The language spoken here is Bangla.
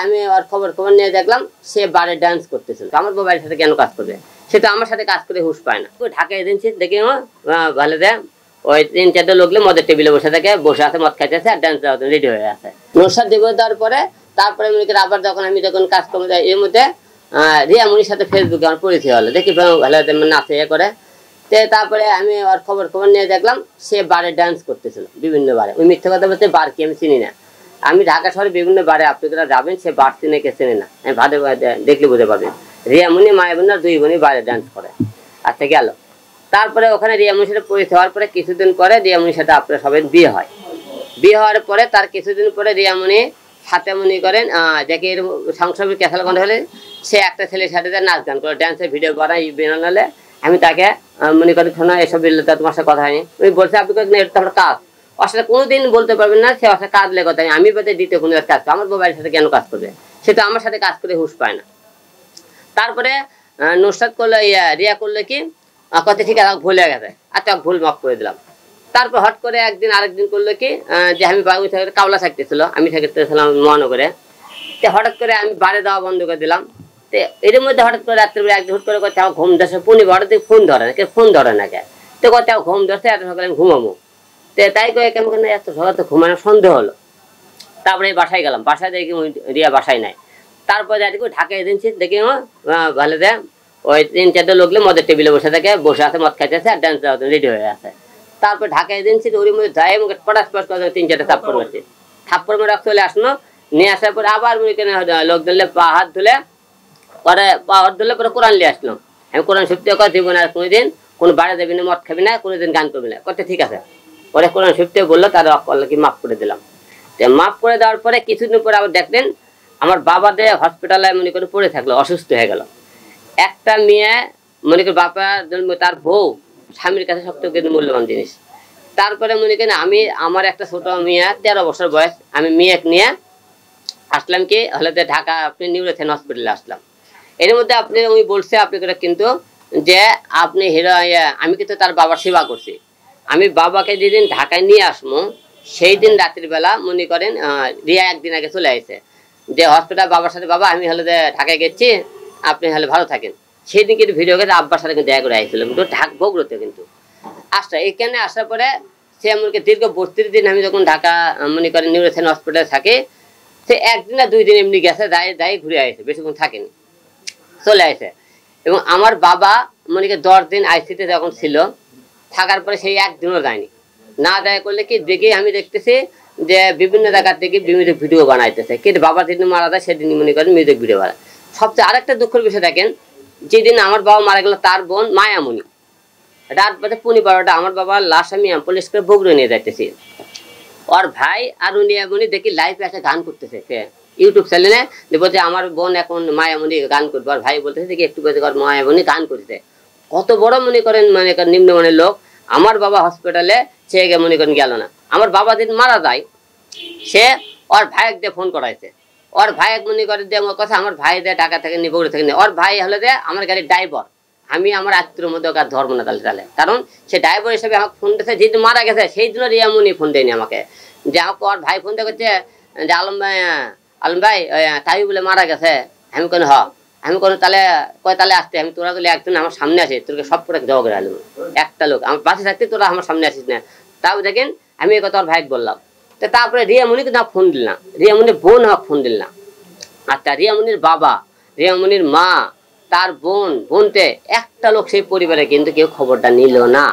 আমি ওর খবর নিয়ে দেখলাম সে বারে ডান্স করতেছিল। আমার মোবাইলের সাথে কেন কাজ করবে? সে তো আমার সাথে কাজ করে হুঁশ পায় না। ঢাকা এজেন্সি দেখি ভালো দেয় ওই 3-4টা লোকলে মদের টেবিলে বসে থাকে, বসে আছে, মদ খাইতেছে আর ডান্স দেওয়ার রেডি হয়ে আছে। নৌসাদ দিব দেওয়ার পরে তারপরে আবার আমি যখন কাজ করবো এর মধ্যে রিয়ামনির সাথে ফেসবুকে আমার পরিচয় হলো। দেখি ভালো নাচে ইয়ে করে। তারপরে আমি ওর খবর নিয়ে দেখলাম সে বারে ডান্স করতেছিল বিভিন্ন বারে। ওই মিথ্যে কথা বলতে বার কি আমি চিনি না। আমি ঢাকা শহরে বিভিন্ন বারে আপনারা যাবেন, সে বার চিনে কে চেনে না, আমি ভাদে দেখলে বুঝতে পারবেন। রিয়ামনি মায়াবন্যা দুই বোনই বারে ডান্স করে। আচ্ছা গেল। তারপরে ওখানে রিয়ামনির সাথে পরিচয় হওয়ার পরে কিছুদিন পরে রিয়ামনির সাথে আপনারা সবাই বিয়ে হয়। বিয়ে হওয়ার পরে তার কিছুদিন পরে রিয়ামনি হাতে মনে করেন যাকে সংসার ক্যাসাল করা হলে সে একটা ছেলের সাথে নাচ গান করে, ডান্সের ভিডিও বানাই বেনালে। আমি তাকে মনে করি শোনা এসব তোমার সাথে কথা হয়নি। আমি বলছি আপনি এটা তো আমার কাজ, আসলে কোনোদিন বলতে পারবেন না সে আসলে কাজ লেগে কথা। আমি বলতে দ্বিতীয় কোনো কাজ আমার মোবাইলের সাথে কেন কাজ করবে? সে তো আমার সাথে কাজ করে হুঁশ পায় না। তারপরে নুসরাত করলো রিয়া করলো কি কথা ঠিক আছে ভুলে গেছে, আচ্ছা ভুল মাফ করে দিলাম। তারপর হট করে একদিন আরেকদিন করলো কি যে আমি কাওলা থাকতেছিল, আমি থাকতেছিলাম মহানগরে। হঠাৎ করে আমি বাড়ি দেওয়া বন্ধ করে দিলাম। তো এর মধ্যে হঠাৎ করে রাত্রে একদিন হুট করে কথা ঘুম ধরছে, পুনি হঠাৎ ফোন ধরে না, ফোন ধরে না কে, তো কথা ঘুম ধরছে এত সকালে আমি ঘুমাবো। তো তাই করে কেমন কেন এত সকালে তো ঘুমানোর সন্দেহ হলো। তারপরে বাসায় গেলাম, বাসায় দেখি রিয়া বাসায় নাই। তারপরে দেখি ঢাকা এজেন্সি দেখি ভালো দেয় ওই 3-4টা লোকলে মদের টেবিলে বসে থাকে, বসে আছে, মদ খাইতেছে আর ডান্স দেওয়ার রেডি হয়ে আছে। তারপর ঢাকা এজেন্সির ওর মধ্যে যায় এবং পটাশ পটাশ করে 3-4টা থাপ্পড় মারছে। থাপ্পড় মেরে চলে আসলো। নিয়ে আসার পরে আবার লোক ধরলে পা হাত ধুলে পরে পা হাত ধুলে পরে কোরআন নিয়ে আসলো। আমি কোরআন সত্যি কথা দিব না, কোনোদিন কোনো বাড়ি যাবি না, মদ খাবি না, কোনোদিন গান করবি না, করতে ঠিক আছে। পরে কোরআন সত্যি বললো, তার কি মাফ করে দিলাম। মাফ করে দেওয়ার পরে কিছুদিন পরে আবার দেখলেন আমার বাবা দিয়ে হসপিটালে মনে করে পড়ে থাকলো, অসুস্থ হয়ে গেল। একটা মেয়ে মনে করি বাবা তার বউ স্বামীর কাছে সবথেকে মূল্যবান জিনিস। তারপরে মনে করেন আমি আমার একটা ছোট মেয়ে 13 বছর বয়স, আমি মেয়েক নিয়ে আসলাম কি হলে ঢাকা আপনি নিউরোথেন হসপিটালে আসলাম। এর মধ্যে আপনি উনি বলছে আপনি কিন্তু যে আপনি হিরো আমি কিন্তু তার বাবার সেবা করছি। আমি বাবাকে যেদিন ঢাকায় নিয়ে আসবো সেই দিন রাত্রির বেলা মনে করেন রিয়া একদিন আগে চলে আসছে যে হসপিটাল বাবার সাথে, বাবা আমি হলে ঢাকায় গেছি, আপনি হলে ভালো থাকেন। সেই দিন কিন্তু ভিডিও করে আব্বার সাথে কিন্তু দেখা করে আসছিল, কিন্তু বগুড়াতে কিন্তু আসটা। এখানে আসার পরে সে এমনকি দীর্ঘ 32 দিন আমি যখন ঢাকা মনে করেন নিউরোথেন হসপিটালে থাকি, সে একদিন না 2 দিন এমনি গেছে, দায় ঘুরে আসে, বেশিক্ষণ থাকেনি, চলে আসে। এবং আমার বাবা মনে করি 10 দিন আইসিতে যখন ছিল থাকার পরে সেই একদিনও যায়নি। না দেয় করলে কি দেখি আমি দেখতেছি যে বিভিন্ন জায়গার থেকে মিউজিক ভিডিও বানাইতেছে, কিন্তু বাবা যেদিন মারা যায় সেদিন মনে করেন মিউজিক ভিডিও বানায়। সবচেয়ে আরেকটা দুঃখের বিষয় দেখেন, যেদিন আমার বাবা মারা গেল তার বোন মায়ামণি রাত বাজে 12:15 আমার বাবার লাশ আমি পুলিশ করে বগুড়া নিয়ে যাইতেছি। ওর ভাই আর উনি দেখি লাইভে একটা গান করতেছে ইউটিউব চ্যানেলে, বলছে আমার বোন এখন মায়ামণি গান করবে। আর ভাই বলতেছে দেখি একটু করে মায়ামণি গান করতেছে। কত বড় মনে করেন মানে নিম্নমানের লোক। আমার বাবা হসপিটালে সে মনে করেন গেল না। আমার বাবা যেদিন মারা যায় সে ওর ভাইক দিয়ে ফোন করাইছে। ওর ভাই মনে করে যে আমার কথা আমার ভাই দেয় টাকা থেকে নিয়ে বগুড়া থেকে নিয়ে, ওর ভাই হলে যে আমার গাড়ির ড্রাইভার, আমি আমার আত্মীয়র মধ্যে ওকে ধর্ম না তাহলে। কারণ সে ড্রাইভার হিসেবে আমাকে ফোন দিয়েছে, যেদিন মারা গেছে সেই দিনও রিয়ামণি ফোন দেয়নি আমাকে। যে আমাকে ওর ভাই ফোন দিয়ে করছে যে আলম ভাই তাই বলে মারা গেছে। আমি কোনো আমি কোনো তাহলে তাহলে আসতে, আমি তোরা তাহলে একদিন আমার সামনে আসে তোকে সব করে জবাব করে আলম, একটা লোক আমার পাশে থাকতে তোরা আমার সামনে আসিস না। তাও দেখেন আমি এই কথা ওর ভাইকে বললাম। তো তারপরে রিয়ামণিকে না ফোন দিল না, রিয়ামণির বোন আমাকে ফোন দিল না। আচ্ছা রিয়ামণির বাবা, রিয়ামণির মা, তার বোনতে একটা লোক সেই পরিবারে কিন্তু কেউ খবরটা নিল না।